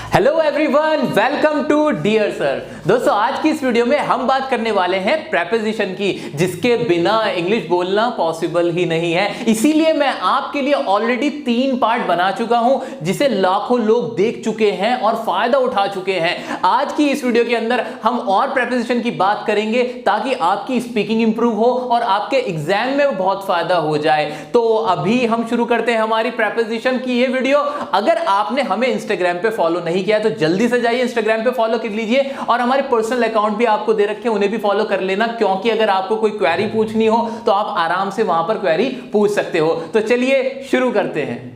Hello everyone, welcome to dear sir. दोस्तों, आज की इस वीडियो में हम बात करने वाले हैं प्रेपोजिशन की, जिसके बिना इंग्लिश बोलना पॉसिबल ही नहीं है। इसीलिए मैं आपके लिए ऑलरेडी 3 पार्ट बना चुका हूं, जिसे लाखों लोग देख चुके हैं और फायदा उठा चुके हैं। आज की इस वीडियो के अंदर हम और प्रेपोजिशन की बात करेंगे ताकि आपकी स्पीकिंग इंप्रूव हो और आपके एग्जाम में बहुत फायदा हो जाए। तो अभी हम शुरू करते हैं हमारी प्रेपोजिशन की ये वीडियो। अगर आपने हमें इंस्टाग्राम पे फॉलो नहीं किया तो जल्दी से जाइए इंस्टाग्राम पे फॉलो कर लीजिए, और हमारे पर्सनल अकाउंट भी आपको दे रखे हैं, उन्हें भी फॉलो कर लेना, क्योंकि अगर आपको कोई क्वेरी पूछनी हो तो आप आराम से वहां पर क्वेरी पूछ सकते हो। तो चलिए शुरू करते हैं।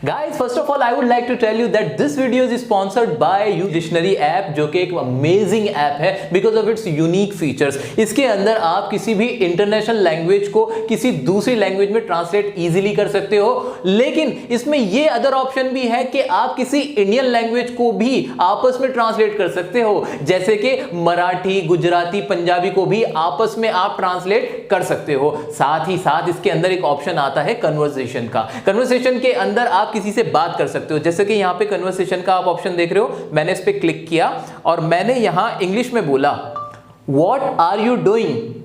Guys, first of all, I would like to tell you that this video is sponsored by You Dictionary app, जो कि एक अमेजिंग ऐप है because of its unique features। इसके अंदर आप किसी भी इंटरनेशनल लैंग्वेज को किसी दूसरी लैंग्वेज में ट्रांसलेट इजीली कर सकते हो, लेकिन इसमें ये अदर ऑप्शन भी है कि आप किसी इंडियन लैंग्वेज को भी आपस में ट्रांसलेट कर सकते हो, जैसे कि मराठी, गुजराती, पंजाबी को भी आपस में आप ट्रांसलेट कर सकते हो। साथ ही साथ इसके अंदर एक ऑप्शन आता है कन्वर्सेशन का। कन्वर्सेशन के अंदर आप किसी से बात कर सकते हो, जैसे कि यहां पे कन्वर्सेशन का आप ऑप्शन देख रहे हो। मैंने इस पे क्लिक किया और मैंने यहां इंग्लिश में बोला, व्हाट आर यू डूइंग?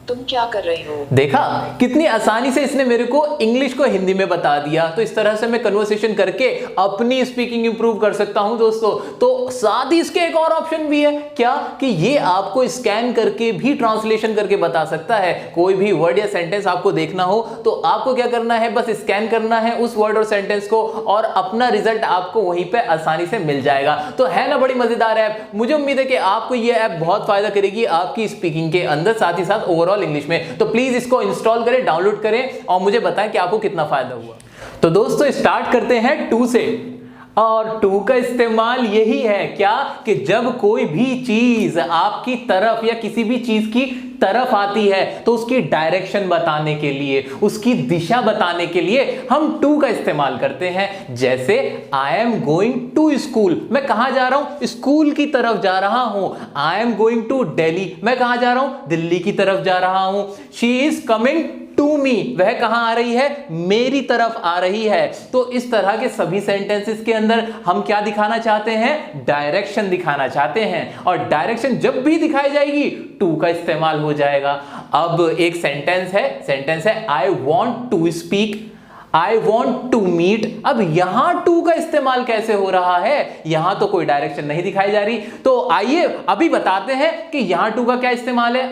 तुम क्या कर रहे हो? देखा कितनी आसानी से इसने मेरे को इंग्लिश को हिंदी में बता दिया। तो इस तरह से मैं कन्वर्सेशन करके अपनी स्पीकिंग इंप्रूव कर सकता हूं दोस्तों। तो साथ ही इसके एक और ऑप्शन भी है, क्या कि ये आपको स्कैन करके भी ट्रांसलेशन करके बता सकता है। कोई भी वर्ड या सेंटेंस आपको देखना हो तो आपको क्या करना है, बस स्कैन करना है उस वर्ड और सेंटेंस को और अपना रिजल्ट आपको वहीं पे आसानी से मिल जाएगा। तो है ना बड़ी मजेदार ऐप। मुझे उम्मीद है कि आपको ये ऐप बहुत फायदा करेगी आपकी स्पीकिंग के अंदर, साथ ही साथ ओवरऑल इंग्लिश में। तो प्लीज इसको इंस्टॉल करें, डाउनलोड करें और मुझे बताएं कि आपको कितना फायदा हुआ। तो दोस्तों, स्टार्ट करते हैं टू से। और टू का इस्तेमाल यही है क्या कि जब कोई भी चीज आपकी तरफ या किसी भी चीज की तरफ आती है तो उसकी डायरेक्शन बताने के लिए, उसकी दिशा बताने के लिए हम टू का इस्तेमाल करते हैं। जैसे I am going to school, मैं कहां जा रहा हूं? स्कूल की तरफ जा रहा हूं। I am going to Delhi, मैं कहां जा रहा हूं? दिल्ली की तरफ जा रहा हूं। She is coming to me, वह कहां आ रही है? मेरी तरफ आ रही है। तो इस तरह के सभी सेंटेंसेस के अंदर हम क्या दिखाना चाहते हैं? डायरेक्शन दिखाना चाहते हैं, और डायरेक्शन जब भी दिखाई जाएगी टू का इस्तेमाल हो जाएगा। अब एक सेंटेंस है I want to speak, I want to meet. अब यहां टू का इस्तेमाल कैसे हो रहा है? यहां तो कोई डायरेक्शन नहीं दिखाई जा रही, तो आइए अभी बताते हैं कि यहां टू का क्या इस्तेमाल है।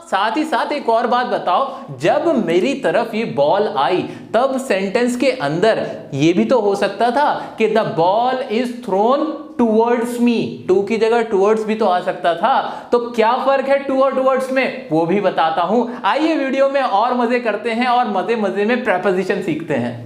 साथ ही साथ एक और बात बताओ, जब मेरी तरफ ये बॉल आई तब सेंटेंस के अंदर ये भी तो हो सकता था कि the ball is thrown towards me. To की जगह टूवर्ड्स भी तो आ सकता था। तो क्या फर्क है टू और टूवर्ड्स में, वो भी बताता हूं। आइए वीडियो में और मजे करते हैं और मजे मजे में प्रेपोजिशन सीखते हैं।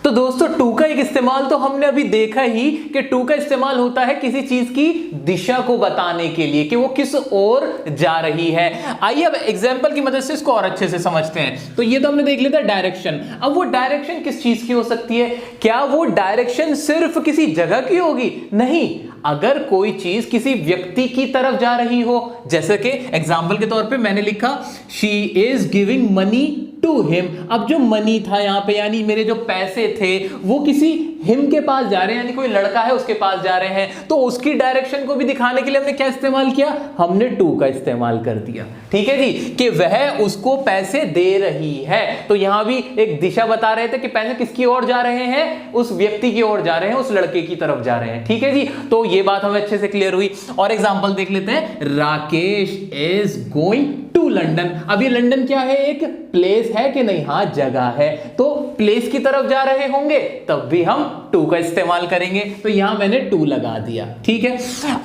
तो दोस्तों, टू का एक इस्तेमाल तो हमने अभी देखा ही कि टू का इस्तेमाल होता है किसी चीज की दिशा को बताने के लिए कि वो किस ओर जा रही है। आइए अब एग्जांपल की मदद से इसको और अच्छे से समझते हैं। तो ये तो हमने देख लिया था डायरेक्शन। अब वो डायरेक्शन किस चीज की हो सकती है? क्या वो डायरेक्शन सिर्फ किसी जगह की होगी? नहीं, अगर कोई चीज किसी व्यक्ति की तरफ जा रही हो, जैसे कि एग्जांपल के तौर पे मैंने लिखा she is giving money to him. अब जो मनी था यहां पे, यानी मेरे जो पैसे थे वो किसी हिम के पास जा रहे हैं, यानी कोई लड़का है उसके पास जा रहे हैं। तो उसकी डायरेक्शन को भी दिखाने के लिए हमने क्या इस्तेमाल किया? हमने टू का इस्तेमाल कर दिया। ठीक है जी, कि वह उसको पैसे दे रही है। तो यहां भी एक दिशा बता रहे थे कि पैसे किसकी ओर जा रहे हैं? उस व्यक्ति की ओर जा रहे हैं, उस लड़के की तरफ जा रहे हैं। ठीक है जी, तो ये बात हमें अच्छे से क्लियर हुई। और एग्जांपल देख लेते हैं, Rakesh is going to London. अब ये लंदन क्या है? एक प्लेस है कि नहीं? हाँ, जगह है। तो प्लेस की तरफ जा रहे होंगे तब भी हम टू का इस्तेमाल करेंगे। तो यहां मैंने टू लगा दिया। ठीक है,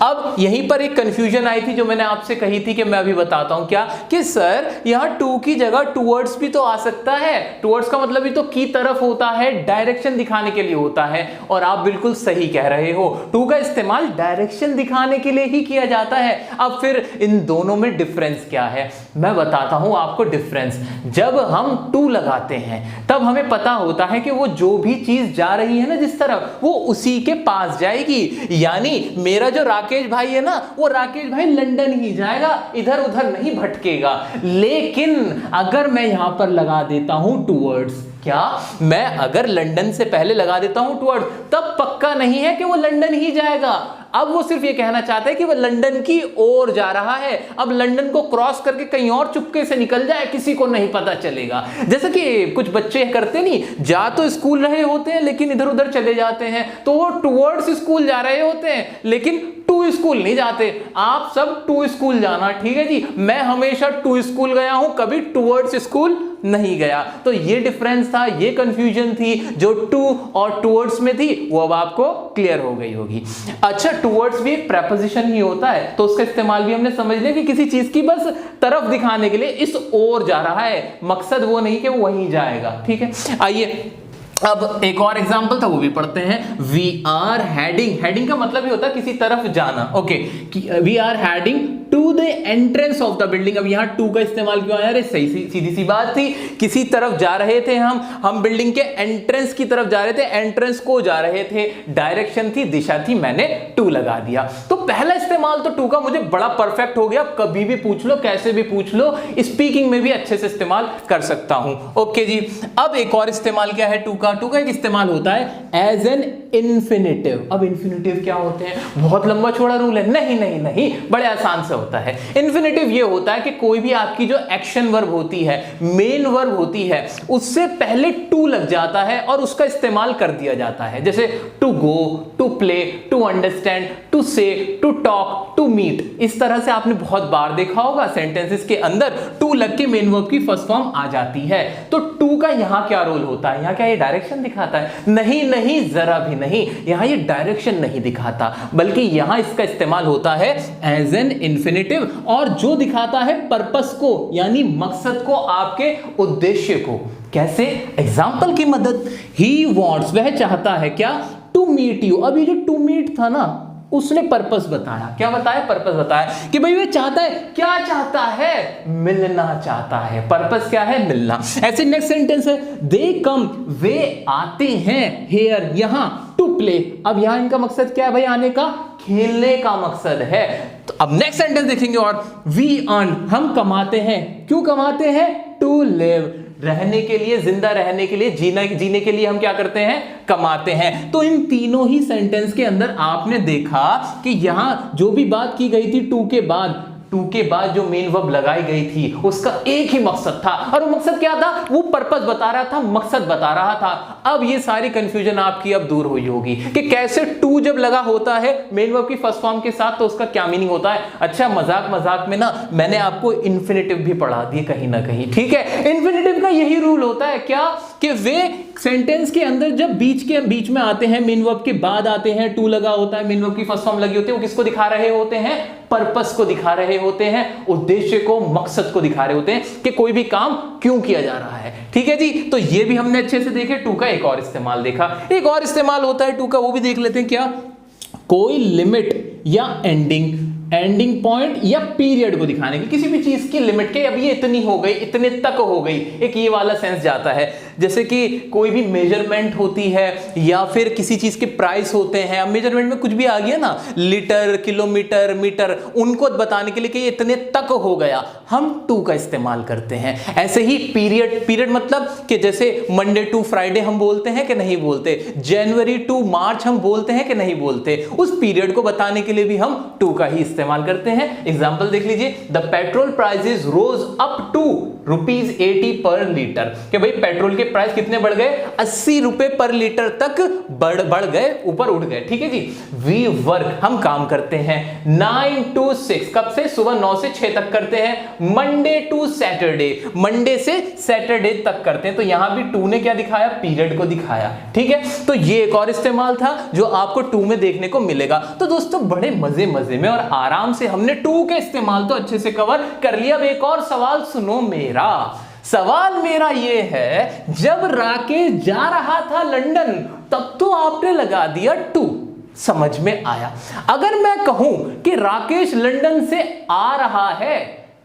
अब यहीं पर एक कंफ्यूजन आई थी जो मैंने आपसे कही थी कि मैं अभी बताता हूं। क्या कि सर यहां टू की जगह टूवर्ड्स भी तो आ सकता है। टूवर्ड्स का मतलब भी तो की तरफ होता है, डायरेक्शन दिखाने के लिए होता है। और आप बिल्कुल सही कह रहे हो, टू का इस्तेमाल डायरेक्शन दिखाने के लिए ही किया जाता है। अब फिर इन दोनों में डिफरेंस क्या है? मैं बताता हूं आपको डिफरेंस। जब हम टू लगाते हैं तब हमें पता होता है कि वो जो भी चीज जा रही है ना जिस तरफ, वो उसी के पास जाएगी। यानी मेरा जो राकेश भाई है ना, वो राकेश भाई लंदन ही जाएगा, इधर उधर नहीं भटकेगा। लेकिन अगर मैं यहां पर लगा देता हूं टूवर्ड्स, क्या मैं अगर लंदन से पहले लगा देता हूं टूवर्ड्स, तब पक्का नहीं है कि वो लंदन ही जाएगा। अब वो सिर्फ ये कहना चाहता है कि वो लंदन की ओर जा रहा है। अब लंदन को क्रॉस करके कहीं और चुपके से निकल जाए, किसी को नहीं पता चलेगा। जैसे कि कुछ बच्चे करते नहीं, जा तो स्कूल रहे होते हैं लेकिन इधर उधर चले जाते हैं, तो वो टूवर्ड्स स्कूल जा रहे होते हैं लेकिन टू स्कूल नहीं जाते। आप सब टू स्कूल जाना, ठीक है जी। मैं हमेशा टू स्कूल गया हूं, कभी टूवर्ड्स स्कूल नहीं गया। तो ये डिफरेंस था, ये कंफ्यूजन थी जो टू और टूवर्ड्स में थी, वो अब आपको क्लियर हो गई होगी। अच्छा, टूवर्ड्स भी एक प्रेपोजिशन ही होता है, तो उसका इस्तेमाल भी हमने समझ लिया कि किसी चीज की बस तरफ दिखाने के लिए इस ओर जा रहा है, मकसद वो नहीं कि वो वहीं जाएगा। ठीक है, आइए अब एक और एग्जांपल था वो भी पढ़ते हैं। वी आर हेडिंग, हेडिंग का मतलब ये होता है किसी तरफ जाना। Okay, we are heading to the entrance of the building. अब यहां टू का इस्तेमाल क्यों आया? सही सीधी सी बात थी, किसी तरफ जा रहे थे हम बिल्डिंग के एंट्रेंस की तरफ जा रहे थे, एंट्रेंस को जा रहे थे, डायरेक्शन थी, दिशा थी, मैंने टू लगा दिया। तो पहला इस्तेमाल तो टू का मुझे बड़ा परफेक्ट हो गया, कभी भी पूछ लो, कैसे भी पूछ लो, स्पीकिंग में भी अच्छे से इस्तेमाल कर सकता हूं। ओके जी, अब एक और इस्तेमाल क्या है टू का? टू का एक इस्तेमाल होता है एज एन इन्फिनिटिव। अब इन्फिनिटिव क्या होते हैं? बहुत लंबा चौड़ा रूल है? नहीं नहीं नहीं, बड़े आसान से होता है। इन्फिनिटिव ये होता है कि कोई भी आपकी जो एक्शन वर्ब होती है, मेन वर्ब होती है, उससे पहले टू लग जाता है और उसका इस्तेमाल कर दिया जाता है। जैसे to go, to play, to understand, to say, to talk, to meet. इस तरह से आपने बहुत बार देखा होगा सेंटेंसेस के अंदर टू लग के मेन वर्ब की फर्स्ट फॉर्म आ जाती है। तो टू का यहां क्या रोल होता है? यहां क्या ये डायरेक्शन दिखाता है? नहीं नहीं, जरा भी नहीं, यहां ये डायरेक्शन नहीं दिखाता, बल्कि यहां इसका इस्तेमाल होता है एज एन इन्फिनिटिव, और जो दिखाता है पर्पस को, यानी मकसद को, आपके उद्देश्य को। कैसे? एग्जाम्पल की मदद। ही वॉन्ट्स, वह चाहता है क्या? To meet you. अब ये जो टू मीट था ना, उसने पर्पस बताया। क्या बताया? पर्पस बताया कि भाई वे चाहता है, क्या चाहता है? मिलना चाहता है। पर्पस क्या है? मिलना। ऐसे नेक्स्ट सेंटेंस है, दे कम, वे आते हैं, हेयर, यहां, टू प्ले। अब यहां इनका मकसद क्या है भाई? आने का, खेलने का मकसद है। तो अब नेक्स्ट सेंटेंस देखेंगे, और वी अर्न, हम कमाते हैं। क्यों कमाते हैं? टू लिव, रहने के लिए, जिंदा रहने के लिए, जीने के लिए हम क्या करते हैं? कमाते हैं। तो इन तीनों ही सेंटेंस के अंदर आपने देखा कि यहां जो भी बात की गई थी टू के बाद जो मेन वर्ब लगाई गई थी, उसका एक ही मकसद था, और वो मकसद क्या था? वो पर्पस बता रहा था, मकसद बता रहा था। अब ये सारी कंफ्यूजन आपकी अब दूर हुई होगी कि कैसे टू जब लगा होता है मेन वर्ब की फर्स्ट फॉर्म के साथ तो उसका क्या मीनिंग होता है। अच्छा, मजाक मजाक में ना मैंने आपको इन्फिनिटिव भी पढ़ा दिए कहीं ना कहीं, ठीक है। इन्फिनिटिव का यही रूल होता है, क्या? कि वे सेंटेंस के अंदर जब बीच में आते हैं, मेन वर्ब के बाद आते हैं, टू लगा होता है, मेन वर्ब की फर्स्ट फॉर्म लगी होती है, वो किसको दिखा रहे होते हैं? पर्पस को दिखा रहे होते हैं, उद्देश्य को, मकसद को दिखा रहे होते हैं कि कोई भी काम क्यों किया जा रहा है। ठीक है जी, तो ये भी हमने अच्छे से देखे। टू का एक और इस्तेमाल देखा। एक और इस्तेमाल होता है टू का, वो भी देख लेते हैं। क्या? कोई लिमिट या एंडिंग पॉइंट या पीरियड को दिखाने की, किसी भी चीज की लिमिट के, अब ये इतनी हो गई, इतने तक हो गई, एक ये वाला सेंस जाता है। जैसे कि कोई भी मेजरमेंट होती है या फिर किसी चीज के प्राइस होते हैं। अब मेजरमेंट में कुछ भी आ गया ना, लीटर, किलोमीटर, मीटर, उनको बताने के लिए कि ये इतने तक हो गया, हम टू का इस्तेमाल करते हैं। ऐसे ही पीरियड मतलब कि जैसे मंडे टू फ्राइडे हम बोलते हैं कि नहीं बोलते, जनवरी टू मार्च हम बोलते हैं कि नहीं बोलते, उस पीरियड को बताने के लिए भी हम टू का ही इस्तेमाल करते हैं। एग्जांपल देख लीजिए, the petrol prices rose up to ₹80 per litre. कि भाई पेट्रोल के प्राइस कितने बढ़ गए? 80 रुपए पर लीटर तक बढ़ गए, ऊपर उठ गए। ठीक है जी। वी वर्क, हम काम करते हैं 9 to 6, कब से? सुबह 9 से 6 तक करते हैं। मंडे टू सैटरडे, मंडे से सैटरडे तक करते हैं। तो यहां भी टू ने क्या दिखाया? पीरियड को दिखाया। ठीक है, तो ये एक और इस्तेमाल था जो आपको टू में देखने को मिलेगा। तो दोस्तों बड़े मजे में और आराम से हमने टू के इस्तेमाल तो अच्छे से कवर कर लिया। अब एक और सवाल सुनो मेरा। सवाल मेरा ये है, जब राकेश जा रहा था लंदन तब तो आपने लगा दिया टू, समझ में आया। अगर मैं कहूं कि राकेश लंदन से आ रहा है,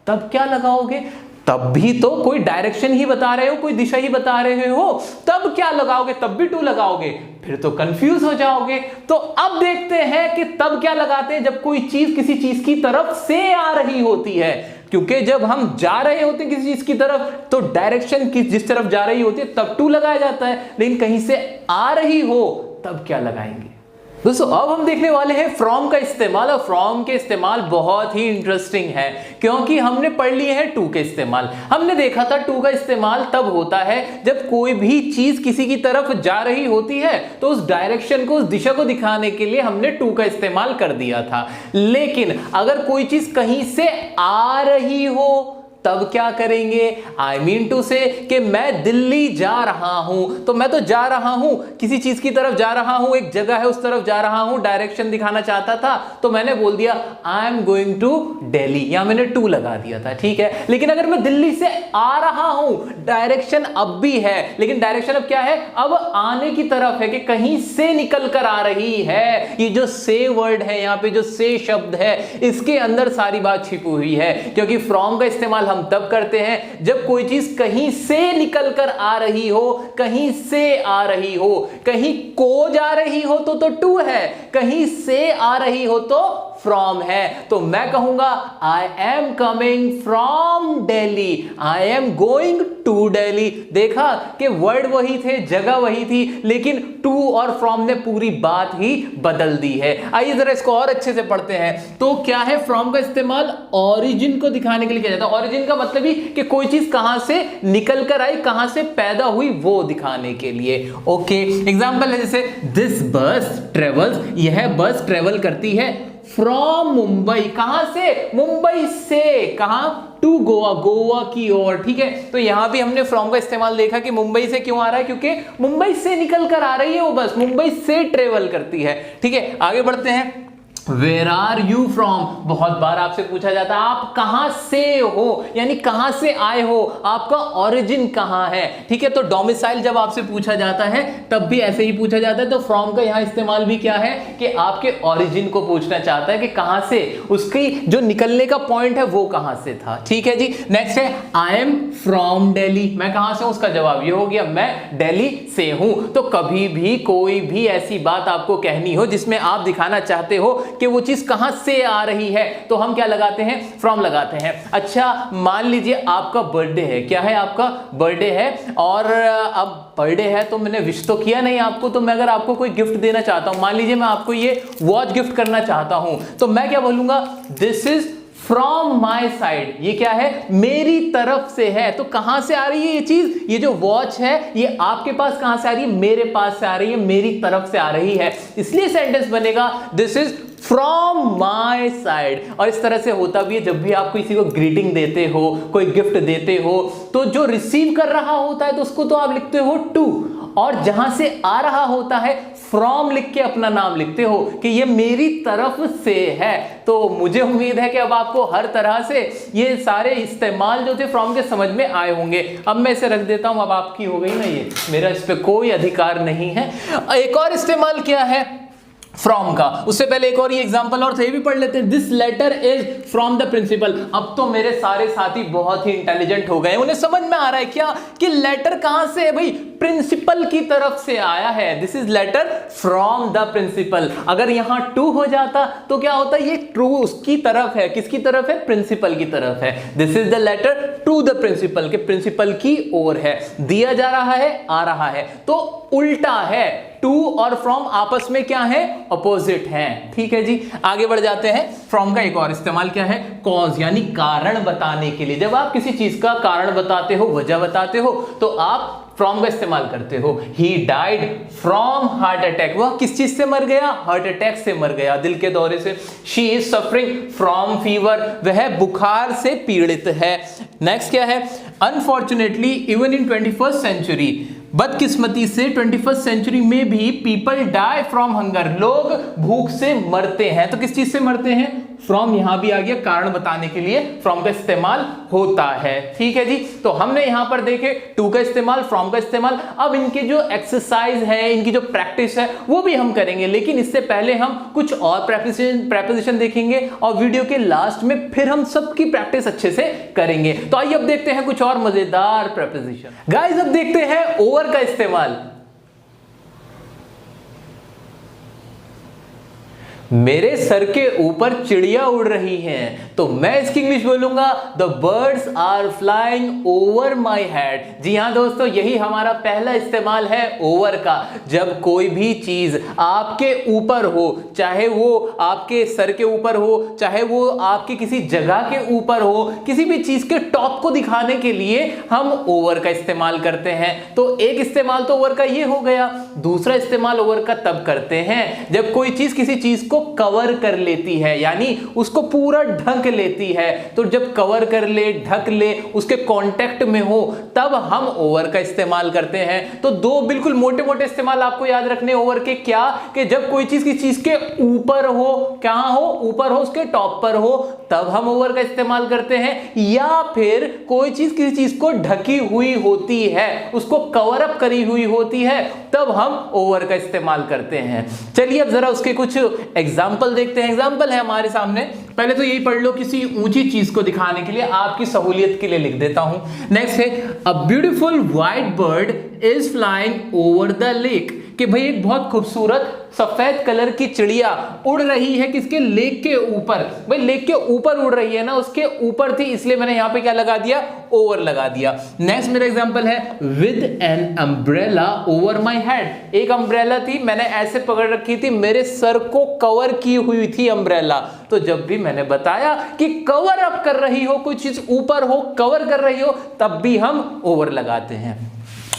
तब क्या लगाओगे? तब भी तो कोई डायरेक्शन ही बता रहे हो, कोई दिशा ही बता रहे हो, तब क्या लगाओगे, तब भी टू लगाओगे, फिर तो कंफ्यूज हो जाओगे। तो अब देखते हैं कि तब क्या लगाते हैं जब कोई चीज किसी चीज की तरफ से आ रही होती है, क्योंकि जब हम जा रहे होते हैं किसी चीज की तरफ तो डायरेक्शन जिस तरफ जा रही होती है तब टू लगाया जाता है, लेकिन कहीं से आ रही हो तब क्या लगाएंगे। दोस्तों अब हम देखने वाले हैं फ्रॉम का इस्तेमाल, और फ्रॉम के इस्तेमाल बहुत ही इंटरेस्टिंग है क्योंकि हमने पढ़ लिए हैं टू के इस्तेमाल। हमने देखा था टू का इस्तेमाल तब होता है जब कोई भी चीज किसी की तरफ जा रही होती है तो उस डायरेक्शन को, उस दिशा को दिखाने के लिए हमने टू का इस्तेमाल कर दिया था। लेकिन अगर कोई चीज कहीं से आ रही हो तब क्या करेंगे। आई मीन टू से कि मैं दिल्ली जा रहा हूं, तो मैं तो जा रहा हूं, किसी चीज की तरफ जा रहा हूं, एक जगह है उस तरफ जा रहा हूं, डायरेक्शन दिखाना चाहता था तो मैंने बोल दिया I am going to Delhi, यहां मैंने टू लगा दिया था, ठीक है। लेकिन अगर मैं दिल्ली से आ रहा हूं, डायरेक्शन अब भी है, लेकिन डायरेक्शन अब क्या है, अब आने की तरफ है कि कहीं से निकल कर आ रही है। ये जो से वर्ड है, यहां पे जो से शब्द है, इसके अंदर सारी बात छिपी हुई है, क्योंकि फ्रॉम का इस्तेमाल हम तब करते हैं जब कोई चीज कहीं से निकल कर आ रही हो, कहीं से आ रही हो, कहीं को जा रही हो तो टू है, कहीं से आ रही हो तो फ्रॉम है। तो मैं कहूंगा I am coming from Delhi, I am going to Delhi. देखा कि वर्ड वही थे, जगह वही थी, लेकिन टू और फ्रॉम ने पूरी बात ही बदल दी है। आइए जरा इसको और अच्छे से पढ़ते हैं। तो क्या है, फ्रॉम का इस्तेमाल ओरिजिन को दिखाने के लिए किया जाता है। ओरिजिन का मतलब ही कि कोई चीज कहां से निकल कर आई, कहां से पैदा हुई, वो दिखाने के लिए। ओके, एग्जांपल है जैसे दिस बस ट्रेवल्स, यह बस ट्रेवल करती है फ्रॉम मुंबई, कहां से, मुंबई से, कहां, टू गोवा, गोवा की ओर, ठीक है। तो यहां भी हमने फ्रॉम का इस्तेमाल देखा कि मुंबई से क्यों आ रहा है, क्योंकि मुंबई से निकल कर आ रही है वो बस, मुंबई से ट्रेवल करती है, ठीक है। आगे बढ़ते हैं। Where are you from? बहुत बार आपसे पूछा जाता है आप कहां से हो, यानी कहां से आए हो, आपका ओरिजिन कहां है, ठीक है। तो डोमिसाइल जब आपसे पूछा जाता है तब भी ऐसे ही पूछा जाता है। तो फ्रॉम का यहां इस्तेमाल भी क्या है कि आपके ओरिजिन को पूछना चाहता है कि कहां से, उसकी जो निकलने का पॉइंट है वो कहां से था, ठीक है जी। नेक्स्ट है आई एम फ्रॉम दिल्ली, मैं कहां से हूं, उसका जवाब ये हो गया मैं दिल्ली से हूं। तो कभी भी कोई भी ऐसी बात आपको कहनी हो जिसमें आप दिखाना चाहते हो कि वो चीज कहां से आ रही है, तो हम क्या लगाते हैं, फ्रॉम लगाते हैं। अच्छा मान लीजिए आपका बर्थडे है, क्या है, आपका बर्थडे है, और अब बर्थडे है तो मैंने विश तो किया नहीं आपको, तो मैं अगर आपको कोई गिफ्ट देना चाहता हूं, मान लीजिए मैं आपको ये वॉच गिफ्ट करना चाहता हूं, तो मैं क्या बोलूंगा, this is from my side, ये क्या है, मेरी तरफ से है। तो कहां से आ रही है ये चीज, ये जो वॉच है ये आपके पास कहां से आ रही है, मेरे पास से आ रही है, मेरी तरफ से आ रही है, इसलिए सेंटेंस बनेगा this is from my side. और इस तरह से होता भी है जब भी आप किसी को ग्रीटिंग देते हो, कोई गिफ्ट देते हो, तो जो रिसीव कर रहा होता है तो उसको तो आप लिखते हो टू, और जहां से आ रहा होता है फ्रॉम लिख के अपना नाम लिखते हो कि ये मेरी तरफ से है। तो मुझे उम्मीद है कि अब आपको हर तरह से ये सारे इस्तेमाल जो थे फ्रॉम के समझ में आए होंगे। अब मैं इसे रख देता हूं, अब आपकी हो गई ना, ये मेरा इस पे कोई अधिकार नहीं है। एक और इस्तेमाल क्या है फ्रॉम का, उससे पहले एक और ये एग्जांपल और थे भी पढ़ लेते हैं। This letter is from the principal. अब तो मेरे सारे साथी बहुत ही इंटेलिजेंट हो गए, उन्हें समझ में आ रहा है क्या कि लेटर कहां से है, भाई प्रिंसिपल की तरफ से आया है। This is letter from the principal. अगर यहां टू हो जाता तो क्या होता, ये ट्रू उसकी तरफ है, किसकी तरफ है, प्रिंसिपल की तरफ है। This is the letter to the principal, के प्रिंसिपल की ओर है, दिया जा रहा है, आ रहा है, तो उल्टा है। टू और फ्रॉम आपस में क्या है, अपोजिट हैं, ठीक है जी। आगे बढ़ जाते हैं। फ्रॉम का एक और इस्तेमाल क्या है, कॉज, यानी कारण बताने के लिए। जब आप किसी चीज का कारण बताते हो, वजह बताते हो, तो आप फ्रॉम का इस्तेमाल करते हो। He died from heart attack, वह किस चीज से मर गया, हार्ट अटैक से मर गया, दिल के दौरे से। She is suffering from fever, वह बुखार से पीड़ित है। नेक्स्ट क्या है, unfortunately even in 21st century, बदकिस्मती से 21st सेंचुरी में भी पीपल डाई फ्रॉम हंगर, लोग भूख से मरते हैं। तो किस चीज से मरते हैं, फ्रॉम यहां भी आ गया, कारण बताने के लिए फ्रॉम का इस्तेमाल होता है। ठीक है जी, तो हमने यहां पर देखे टू का इस्तेमाल, फ्रॉम का इस्तेमाल। अब इनके जो एक्सरसाइज है, इनकी जो प्रैक्टिस है वो भी हम करेंगे, लेकिन इससे पहले हम कुछ और प्रेपोजिशन देखेंगे और वीडियो के लास्ट में फिर हम सबकी प्रैक्टिस अच्छे से करेंगे। तो आइए अब देखते हैं कुछ और मजेदार प्रेपोजिशन। गाइस अब देखते हैं ओवर का इस्तेमाल। मेरे सर के ऊपर चिड़िया उड़ रही हैं, तो मैं इसकी इंग्लिश बोलूंगा the birds are flying over my head. जी हां दोस्तों, यही हमारा पहला इस्तेमाल है ओवर का। जब कोई भी चीज आपके ऊपर हो, चाहे वो आपके सर के ऊपर हो, चाहे वो आपकी किसी जगह के ऊपर हो, किसी भी चीज के टॉप को दिखाने के लिए हम ओवर का इस्तेमाल करते हैं। तो एक इस्तेमाल तो ओवर का ये हो गया। दूसरा इस्तेमाल ओवर का तब करते हैं जब कोई चीज किसी चीज को कवर कर लेती है, यानी उसको पूरा ढक लेती है। तो जब कवर कर ले, ढक ले, उसके कांटेक्ट में हो, तब हम ओवर का इस्तेमाल करते हैं। तो दो बिल्कुल मोटे मोटे इस्तेमाल आपको याद रखने ओवर के। क्या कि जब कोई चीज किसी चीज के ऊपर हो, कहां हो, ऊपर हो, उसके टॉप पर हो, तब हम ओवर का इस्तेमाल करते हैं। या फिर कोई चीज किसी चीज को ढकी हुई होती है, उसको कवर अप करी हुई होती है, तब हम ओवर का इस्तेमाल करते हैं। चलिए अब जरा उसके कुछ एग्जाम्पल देखते हैं। एग्जाम्पल है हमारे सामने, पहले तो यही पढ़ लो, किसी ऊंची चीज को दिखाने के लिए, आपकी सहूलियत के लिए लिख देता हूं। नेक्स्ट है a beautiful white bird is flying over the lake, कि भाई एक बहुत खूबसूरत सफेद कलर की चिड़िया उड़ रही है किसके, लेक के ऊपर। भाई लेक के ऊपर उड़ रही है ना, उसके ऊपर थी, इसलिए मैंने यहां पे क्या लगा दिया, ओवर लगा दिया। नेक्स्ट मेरा एग्जांपल है with an umbrella over my head. एक अम्ब्रेला थी, मैंने ऐसे पकड़ रखी थी, मेरे सर को कवर की हुई थी अम्ब्रेला। तो जब भी मैंने बताया कि कवर अप कर रही हो, कोई चीज ऊपर हो, कवर कर रही हो, तब भी हम ओवर लगाते हैं।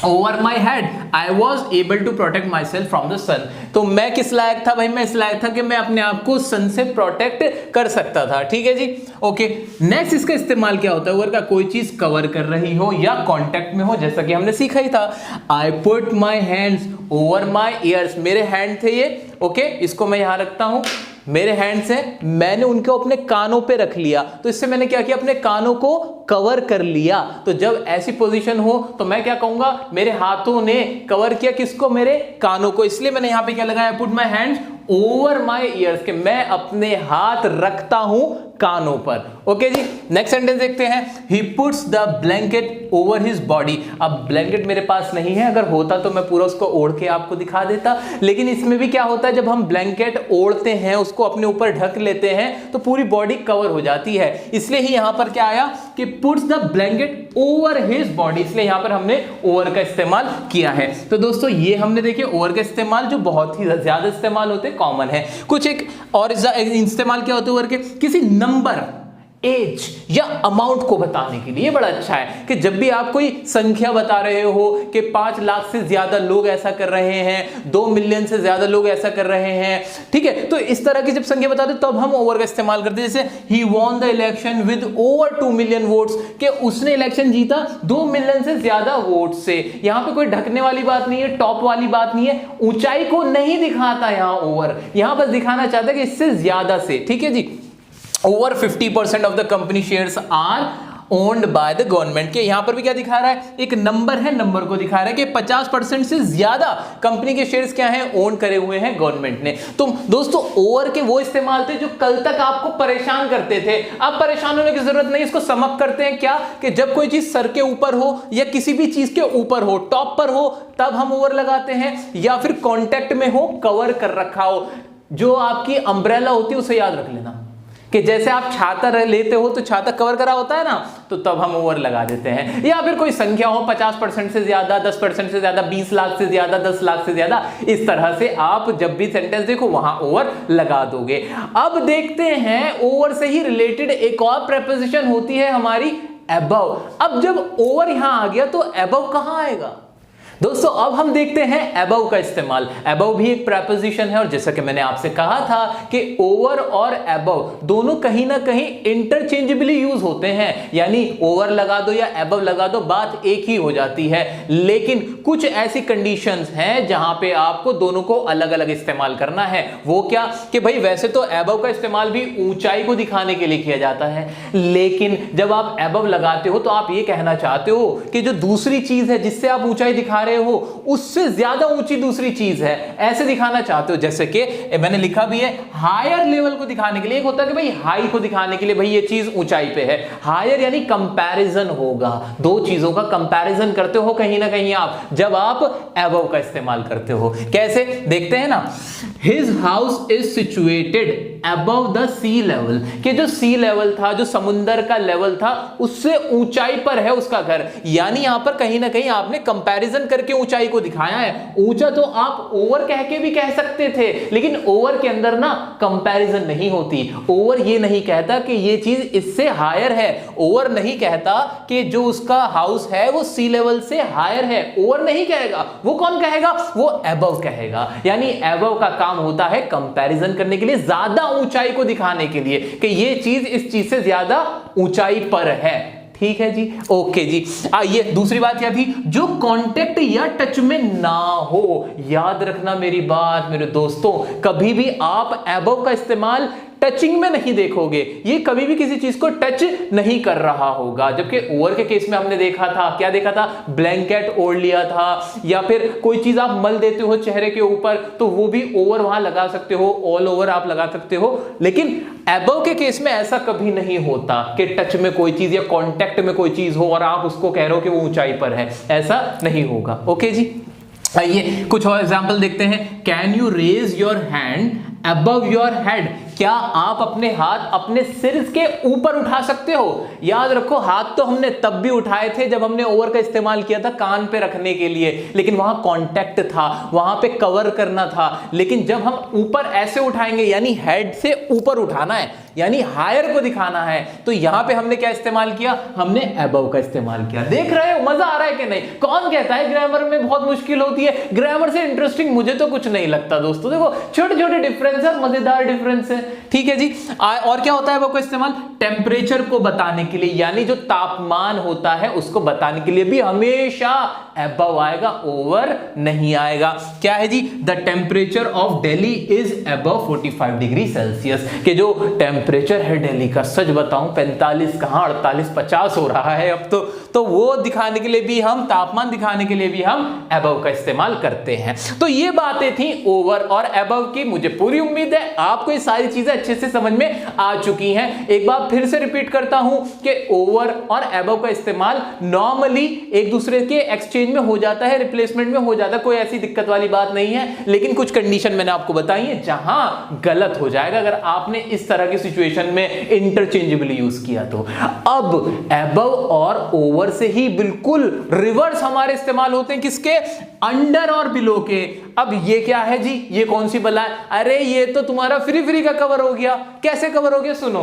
Over my head I was able to protect myself from the sun. तो मैं किस लायक था भाई, मैं इस लायक था कि मैं अपने आप को सन से प्रोटेक्ट कर सकता था। ठीक है जी, ओके। नेक्स्ट इसका इस्तेमाल क्या होता है ओवर का, कोई चीज कवर कर रही हो या कॉन्टेक्ट में हो, जैसा कि हमने सीखा ही था। I put my hands over my years, मेरे हैंड थे ये, ओके, इसको मैं यहां रखता हूं, मेरे हैंड्स हैं, मैंने उनको अपने कानों पे रख लिया। तो इससे मैंने क्या किया, अपने कानों को कवर कर लिया। तो जब ऐसी पोजीशन हो तो मैं क्या कहूंगा, मेरे हाथों ने कवर किया किसको, मेरे कानों को। इसलिए मैंने यहां पे क्या लगाया, put my hands over my years, के मैं अपने हाथ रखता हूं कानों पर। ओके जी, नेक्स्ट सेंटेंस देखते हैं। He puts the blanket over his body. अब ब्लैंकेट मेरे पास नहीं है, अगर होता तो मैं पूरा उसको ओढ़ के आपको दिखा देता, लेकिन इसमें भी क्या होता है, जब हम ब्लैंकेट ओढ़ते हैं, उसको अपने ऊपर ढक लेते हैं, तो पूरी बॉडी कवर हो जाती है। इसलिए ही यहां पर क्या आया कि puts the blanket over his body, इसलिए यहां पर हमने ओवर का इस्तेमाल किया है। तो दोस्तों ये हमने देखे ओवर का इस्तेमाल, जो बहुत ही ज्यादा इस्तेमाल होते, कॉमन है। कुछ एक और इस्तेमाल क्या होते हैं ओवर के, किसी नंबर, एज या अमाउंट को बताने के लिए। ये बड़ा अच्छा है कि जब भी आप कोई संख्या बता रहे हो कि 5 लाख से ज्यादा लोग ऐसा कर रहे हैं, 2 मिलियन से ज्यादा लोग ऐसा कर रहे हैं, ठीक है, तो इस तरह की जब संख्या बताते तब हम ओवर का इस्तेमाल करते हैं। जैसे ही won the election with over 2 million votes, कि उसने इलेक्शन जीता 2 मिलियन से ज्यादा वोट से। यहां पे कोई ढकने वाली बात नहीं है, टॉप वाली बात नहीं है, ऊंचाई को नहीं दिखाता यहां ओवर, यहां बस दिखाना चाहता है कि इससे ज्यादा से। ठीक है जी, over 50% of the company shares are owned by the government, के यहां पर भी क्या दिखा रहा है, एक नंबर है, नंबर को दिखा रहा है कि 50% से ज्यादा कंपनी के शेयर्स क्या हैं, ओन करे हुए हैं गवर्नमेंट ने। तो दोस्तों ओवर के वो इस्तेमाल थे जो कल तक आपको परेशान करते थे, अब परेशान होने की जरूरत नहीं। इसको सम अप करते हैं क्या, कि जब कोई चीज सर के ऊपर हो या किसी भी चीज के ऊपर हो, टॉप पर हो, तब हम ओवर लगाते हैं, या फिर कॉन्टेक्ट में हो, कवर कर रखा हो। जो आपकी अम्ब्रेला होती है उसे याद रख लेना, कि जैसे आप छाता लेते हो तो छाता कवर करा होता है ना, तो तब हम ओवर लगा देते हैं। या फिर कोई संख्या हो 50% से ज्यादा, 10% से ज्यादा, 20 लाख से ज्यादा, 10 लाख से ज्यादा, इस तरह से आप जब भी सेंटेंस देखो वहां ओवर लगा दोगे। अब देखते हैं ओवर से ही रिलेटेड एक और प्रेपोजिशन होती है हमारी अबव। अब जब ओवर यहां आ गया तो अबव कहां आएगा, दोस्तों अब हम देखते हैं अबव का इस्तेमाल। अबव भी एक प्रेपोजिशन है और जैसा कि मैंने आपसे कहा था कि ओवर और अबव दोनों कहीं ना कहीं इंटरचेंजेबली यूज होते हैं, यानी ओवर लगा दो या अबव लगा दो बात एक ही हो जाती है। लेकिन कुछ ऐसी कंडीशंस हैं जहां पे आपको दोनों को अलग अलग इस्तेमाल करना है। वो क्या कि भाई वैसे तो अबव का इस्तेमाल भी ऊंचाई को दिखाने के लिए किया जाता है, लेकिन जब आप अबव लगाते हो तो आप ये कहना चाहते हो कि जो दूसरी चीज है जिससे आप ऊंचाई दिखा रहे हो उससे ज्यादा ऊंची दूसरी चीज है, ऐसे दिखाना चाहते हो। जैसे कि मैंने लिखा भी है हायर लेवल को दिखाने के लिए। एक होता है कि भाई हाई को दिखाने के लिए भाई ये चीज ऊंचाई पे है, हायर यानी कंपैरिजन होगा, दो चीजों का कंपैरिजन करते हो कहीं ना कहीं आप जब आप अबव का इस्तेमाल करते हो। कैसे देखते हैं ना, his house is situated above the sea level, कि जो सी लेवल था, जो समुंदर का लेवल था, उससे ऊंचाई पर है उसका घर। यानी यहां पर कहीं ना कहीं आपने कंपैरिजन करके ऊंचाई को दिखाया है। ऊंचा तो आप ओवर कह के भी कह सकते थे, लेकिन ओवर के अंदर ना कंपैरिजन नहीं होती। ओवर ये नहीं कहता कि ये चीज इससे हायर है, ओवर नहीं कहता कि जो उसका हाउस है वो सी लेवल से हायर है, ओवर नहीं कहेगा। वो कौन कहेगा? वो अबव कहेगा। यानी अबव का काम होता है कंपैरिजन करने के लिए, ज्यादा ऊंचाई को दिखाने के लिए कि ये चीज इस चीज से ज्यादा ऊंचाई पर है। ठीक है जी, ओके जी। आइए दूसरी बात यह भी, जो कांटेक्ट या टच में ना हो। याद रखना मेरी बात मेरे दोस्तों, कभी भी आप अबव का इस्तेमाल टचिंग में नहीं देखोगे। ये कभी भी किसी चीज को टच नहीं कर रहा होगा। जबकि ओवर के केस में हमने देखा था, क्या देखा था? ब्लैंकेट ओढ़ लिया था, या फिर कोई चीज आप मल देते हो चेहरे के ऊपर तो वो भी ओवर वहां लगा सकते हो, ऑल ओवर आप लगा सकते हो। लेकिन अबव के केस में ऐसा कभी नहीं होता कि टच में कोई चीज या कांटेक्ट में कोई चीज हो और आप उसको कह रहे हो कि वो ऊंचाई पर है, ऐसा नहीं होगा। ओके जी, आइए कुछ और एग्जांपल देखते हैं। Can you raise your hand above your head, क्या आप अपने हाथ अपने सिर के ऊपर उठा सकते हो? याद रखो हाथ तो हमने तब भी उठाए थे जब हमने ओवर का इस्तेमाल किया था कान पे रखने के लिए, लेकिन वहां कांटेक्ट था, वहां पे कवर करना था। लेकिन जब हम ऊपर ऐसे उठाएंगे, यानी हेड से ऊपर उठाना है, यानी हायर को दिखाना है, तो यहां पे हमने क्या इस्तेमाल किया? हमने अबव का इस्तेमाल किया। देख रहे हो मजा आ रहा है कि नहीं? कौन कहता है ग्रामर में बहुत मुश्किल होती है? ग्रामर से इंटरेस्टिंग मुझे तो कुछ नहीं लगता दोस्तों। देखो छोटे छोटे डिफरेंस है, मजेदार डिफरेंस है। ठीक है जी, और क्या होता है अबव का इस्तेमाल? टेम्परेचर को बताने के लिए, यानी जो तापमान होता है उसको बताने के लिए भी हमेशा अबव आएगा, ओवर नहीं आएगा। क्या है जी? The temperature of Delhi is above 45 degree Celsius, के जो टेम्परेचर है दिल्ली का, सच बताऊं 45 कहां 48 50 हो रहा है अब तो वो दिखाने के लिए भी हम, तापमान दिखाने के लिए भी हम अबव का इस्तेमाल करते हैं। तो ये बातें थी ओवर और अबव की। मुझे पूरी उम्मीद है आपको ये सारी चीजें अच्छे से समझ में आ चुकी हैं। एक बार फिर से रिपीट करता हूं कि ओवर और अबव का इस्तेमाल नॉर्मली एक दूसरे के एक्सचेंज में हो जाता है, रिप्लेसमेंट में हो जाता है, कोई ऐसी दिक्कत वाली बात नहीं है। लेकिन कुछ कंडीशन मैंने आपको बताई है जहां गलत हो जाएगा अगर आपने इस तरह की सिचुएशन में इंटरचेंजेबली यूज किया तो। अब अबव और ओवर से ही बिल्कुल रिवर्स हमारे इस्तेमाल होते हैं, किसके? अंडर और बिलो के। अब ये क्या है जी? ये कौन सी बला है? अरे ये तो तुम्हारा फ्री का कवर हो गया। कैसे कवर हो गया? सुनो,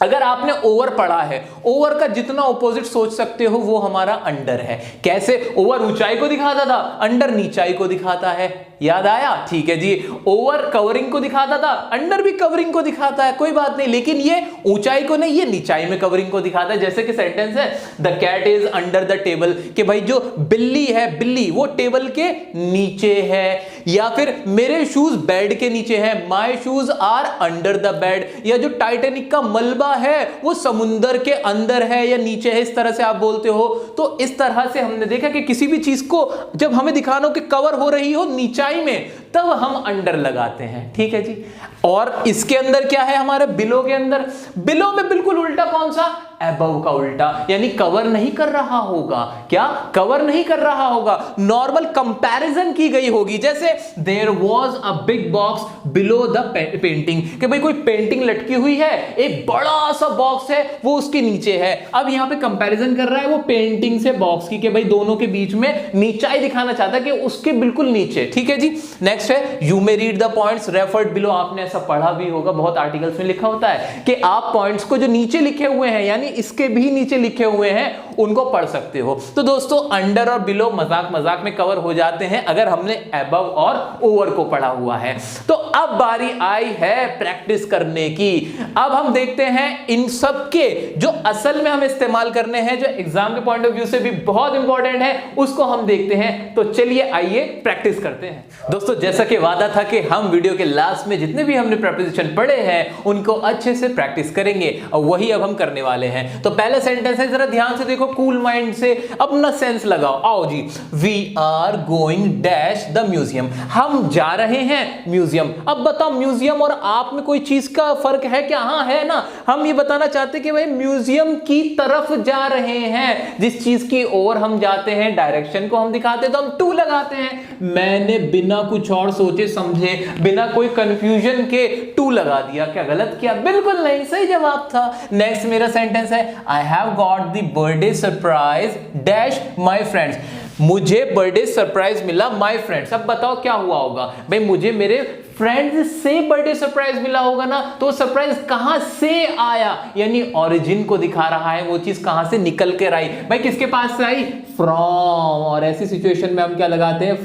अगर आपने ओवर पढ़ा है, ओवर का जितना ऑपोजिट सोच सकते हो वो हमारा अंडर है। कैसे? ओवर ऊंचाई को दिखाता था, अंडर नीचाई को दिखाता है। याद आया? ठीक है जी। ओवर कवरिंग को दिखाता था, अंडर भी कवरिंग को दिखाता है, कोई बात नहीं, लेकिन ये ऊंचाई को नहीं, ये नीचाई में कवरिंग को दिखाता है। जैसे कि सेंटेंस है the cat is under the table, कि भाई जो बिल्ली है, बिल्ली वो टेबल के नीचे है। या फिर मेरे शूज बेड के नीचे है, my shoes are under the bed. या जो टाइटैनिक का मलबा है वो समुंदर के अंदर है या नीचे है, इस तरह से आप बोलते हो। तो इस तरह से हमने देखा कि किसी भी चीज को जब हमें दिखाना हो कि कवर हो रही हो नीचाई में, तब हम अंडर लगाते हैं। ठीक है जी। और इसके अंदर क्या है हमारे बिलो के अंदर? बिलो में बिल्कुल उल्टा, कौन सा? अबव का उल्टा, यानी कवर नहीं कर रहा होगा। क्या? कवर नहीं कर रहा होगा, नॉर्मल कंपैरिजन की गई होगी। जैसे there was a big box below the painting, कि भाई कोई पेंटिंग लटकी हुई है, एक बड़ा सा बॉक्स है वो उसके नीचे है। अब यहां पे कंपैरिजन कर रहा है वो पेंटिंग से बॉक्स की, कि भाई दोनों के बीच में नीचाई दिखाना चाहता है कि उसके बिल्कुल नीचे। ठीक है जी। नेक्स्ट है you may read the points referred below. आपने ऐसा पढ़ा भी होगा, बहुत आर्टिकल्स में लिखा होता है कि आप पॉइंट्स को जो नीचे लिखे हुए हैं, यानी इसके भी नीचे लिखे हुए हैं, उनको पढ़ सकते हो। तो दोस्तों अंडर और बिलो मजाक मजाक में कवर हो जाते हैं अगर हमने अबव और ओवर को पढ़ा हुआ है। तो अब बारी आई है प्रैक्टिस करने की। अब हम देखते हैं इन सब के जो असल में हमें इस्तेमाल करने हैं, जो एग्जाम के पॉइंट ऑफ व्यू से भी बहुत इंपॉर्टेंट है, उसको हम देखते हैं। तो चलिए आइए प्रैक्टिस करते हैं। दोस्तों जैसा कि वादा था कि हम वीडियो के लास्ट में जितने भी हमने प्रीपोजिशन पढ़े हैं उनको अच्छे से प्रैक्टिस करेंगे, और वही अब हम करने वाले हैं। तो पहला सेंटेंस है, जरा ध्यान से देखो, कूल माइंड से अपना सेंस लगाओ। आओ जी। We are going dash the museum. हम जा रहे हैं म्यूजियम। अब बताओ म्यूजियम और आप में कोई चीज का फर्क है क्या? हाँ है ना। हम ये बताना चाहते हैं कि भाई म्यूजियम की तरफ जा रहे हैं। जिस चीज की ओर हम जाते हैं डायरेक्शन को हम दिखाते हैं तो हम टू लगाते हैं। मैंने बिना कुछ और सोचे समझे, बिना कोई कंफ्यूजन के टू लगा दिया। क्या गलत किया? बिल्कुल नहीं, सही जवाब था। नेक्स्ट मेरा सेंटेंस है, I have got the birthday surprise dash my friends. मुझे बर्थडे सरप्राइज मिला माय फ्रेंड्स। अब बताओ क्या हुआ होगा? भाई मुझे मेरे फ्रेंड्स से बर्थडे सरप्राइज मिला होगा ना, तो सरप्राइज कहां से आया, यानी ओरिजिन को दिखा रहा है, वो चीज कहां से निकल कर आई। भाई किसके पास से आई? फ्रॉम। और ऐसी सिचुएशन में हम क्या लगाते हैं?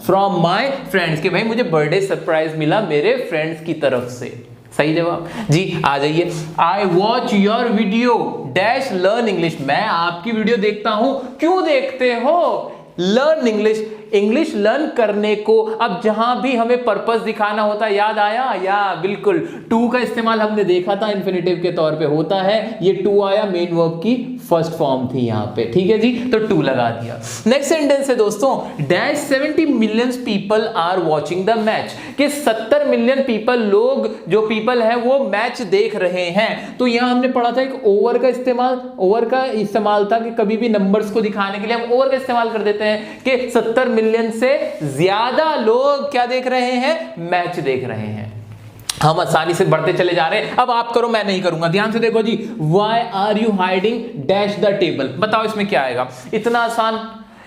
फ्रॉम माय फ्रेंड्स, कि भाई मुझे बर्थडे सरप्राइज मिला मेरे फ्रेंड्स की तरफ से। सही जवाब जी। आ जाइए। I watch your video dash learn English. मैं आपकी वीडियो देखता हूं। क्यों देखते हो? लर्न इंग्लिश, इंग्लिश लर्न करने को। अब जहां भी हमें पर्पस दिखाना होता है, याद आया? या बिल्कुल। टू का इस्तेमाल हमने देखा था इन्फिनिटिव के तौर पे होता है। ये टू आया, मेन वर्ब की फर्स्ट फॉर्म थी यहां पे। ठीक है जी, तो टू लगा दिया। नेक्स्ट सेंटेंस है दोस्तों, dash 70 million people are watching the match, कि 70 मिलियन पीपल, लोग जो पीपल है वो मैच देख रहे हैं। तो यहां हमने पढ़ा था एक ओवर का इस्तेमाल था कि कभी भी नंबर्स को दिखाने के लिए हम ओवर का इस्तेमाल कर देते हैं कि 70 मिलियन से ज्यादा लोग क्या देख रहे हैं? मैच देख रहे हैं। हम आसानी से बढ़ते चले जा रहे हैं। अब आप करो, मैं नहीं करूंगा। ध्यान से देखो जी। Why are you hiding dash the table? बताओ इसमें क्या आएगा? इतना आसान।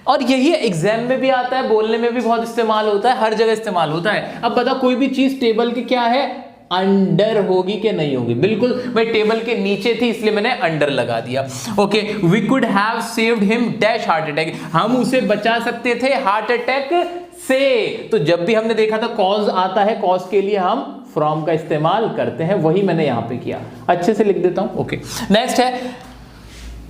और यही एग्जाम में भी आता है, बोलने में भी बहुत इस्तेमाल होता है, हर जगह इस्तेमाल होता है। अब बताओ कोई भी चीज टेबल की क्या है? अंडर होगी कि नहीं होगी? बिल्कुल। भाई टेबल के नीचे थी इसलिए मैंने अंडर लगा दिया। Okay. We could have saved him dash heart attack. हम उसे बचा सकते थे हार्ट अटैक से। तो जब भी हमने देखा था कॉज आता है, कॉज के लिए हम फ्रॉम का इस्तेमाल करते हैं, वही मैंने यहां पे किया। अच्छे से लिख देता हूं। ओके। नेक्स्ट है,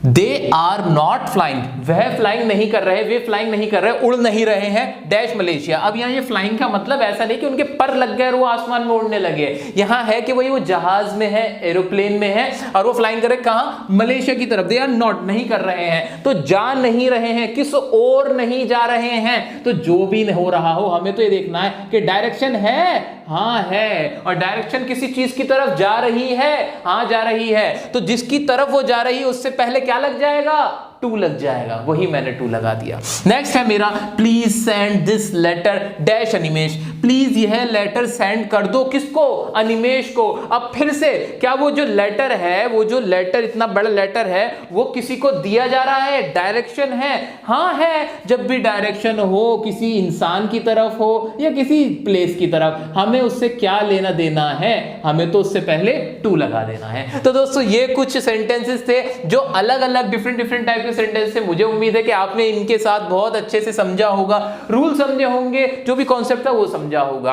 दे आर नॉट फ्लाइंग। वह फ्लाइंग नहीं कर रहे, वे फ्लाइंग नहीं कर रहे, उड़ नहीं रहे हैं डैश मलेशिया। अब यहाँ ये फ्लाइंग का मतलब ऐसा नहीं कि उनके पर लग गए और वो आसमान में उड़ने लगे। यहाँ है कि वही वो जहाज में है, एरोप्लेन में है, और वो फ्लाइंग करे कहाँ? मलेशिया की तरफ। दे आर नॉट, नहीं कर रहे हैं, तो जा नहीं रहे हैं, किस ओर नहीं जा रहे हैं। तो जो भी हो रहा हो हमें तो ये देखना है कि डायरेक्शन है। हाँ है। और डायरेक्शन किसी चीज की तरफ जा रही है। हाँ जा रही है। तो जिसकी तरफ वो जा रही है उससे पहले क्या लग जाएगा? टू लग जाएगा। वही मैंने टू लगा दिया। नेक्स्ट है मेरा, please send this letter dash Animesh. Please यह लेटर सेंड कर दो, किसको? अनिमेश को। अब फिर से क्या वो जो लेटर है, वो जो लेटर इतना बड़ा लेटर है, वो किसी को दिया जा रहा है? डायरेक्शन है। हाँ है। जब भी डायरेक्शन हो, किसी इंसान की तरफ हो या किसी प्लेस की तरफ, हमें उससे क्या लेना देना है? हमें तो उससे पहले टू लगा देना है। तो दोस्तों ये कुछ सेंटेंसेस थे जो अलग अलग डिफरेंट टाइप के सेंटेंस से। मुझे उम्मीद है कि आपने इनके साथ बहुत अच्छे से समझा होगा, रूल समझे होंगे, जो भी कॉन्सेप्ट था वो समझा होगा।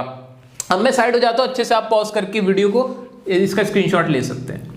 अब मैं साइड हो जाता हूं, अच्छे से आप पॉज करके वीडियो को, इसका स्क्रीनशॉट ले सकते हैं।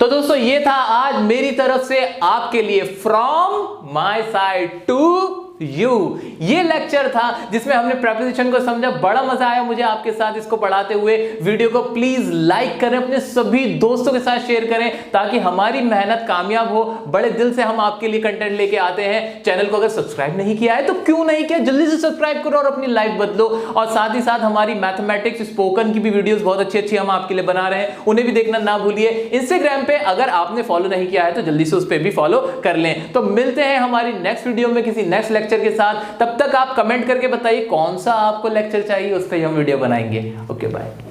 तो दोस्तों ये था आज मेरी तरफ से आपके लिए from my side to you, ये लेक्चर था जिसमें हमने प्रीपोजिशन को समझा। बड़ा मजा आया मुझे आपके साथ इसको पढ़ाते हुए। वीडियो को प्लीज लाइक करें, अपने सभी दोस्तों के साथ शेयर करें, ताकि हमारी मेहनत कामयाब हो। बड़े दिल से हम आपके लिए कंटेंट लेके आते हैं। चैनल को अगर सब्सक्राइब नहीं किया है तो क्यों नहीं किया, जल्दी से सब्सक्राइब करो और अपनी लाइफ बदलो। और साथ ही साथ हमारी मैथमेटिक्स स्पोकन की भी वीडियोस बहुत अच्छी हम आपके लिए बना रहे हैं, उन्हें भी देखना ना भूलिए। इंस्टाग्राम पे अगर आपने फॉलो नहीं किया है तो जल्दी से उस पर भी फॉलो कर लें। तो मिलते हैं हमारी नेक्स्ट वीडियो में किसी नेक्स्ट लेक्चर लेक्चर के साथ। तब तक आप कमेंट करके बताइए कौन सा आपको लेक्चर चाहिए, उस पर हम वीडियो बनाएंगे। Okay bye.